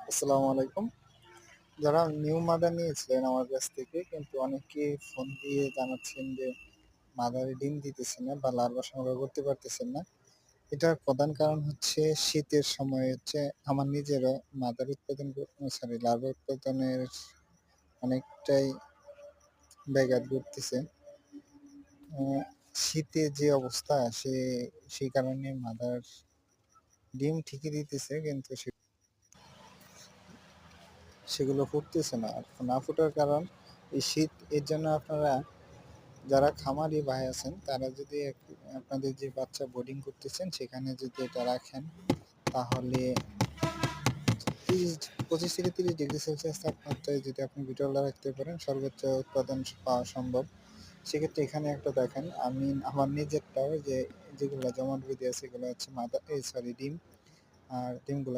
আসসালামু আলাইকুম। যারা নিউ মাদার নিয়েছিলেন আমার কাছ থেকে কিন্তু অনেকে ফোন দিয়ে জানাচ্ছেন যে মাদারে ডিম দিতেছে না বা লার্ভা সংগ্রহ করতে পারতেছেন না। এটার প্রধান কারণ হচ্ছে শীতের সময় হচ্ছে আমার নিজেরও মাদার উৎপাদন লার্ভা উৎপাদনের অনেকটাই ব্যাঘাত ঘটতেছে। আ শীতে যে অবস্থা সেই কারণে মাদার ডিম ঠিকই দিতেছে কিন্তু সেগুলো ফুটতেছে না। আর না ফোটার কারণ এই শীত। এর জন্য আপনারা যারা খামারি ভাই আছেন তারা যদি আপনাদের যে বাচ্চা বোর্ডিং করতেছেন সেখানে যদি এটা রাখেন তাহলে 25 থেকে 30 ডিগ্রি সেলসিয়াস তাপমাত্রায় যদি আপনি বিটলটা রাখতে পারেন সর্বোচ্চ উৎপাদন পাওয়া সম্ভব। সেক্ষেত্রে এখানে একটা দেখেন, আমি আমার নিজেরটাও যেগুলো জমাট বেঁধে আছে সেগুলো হচ্ছে ডিম। আর ডিমগুলো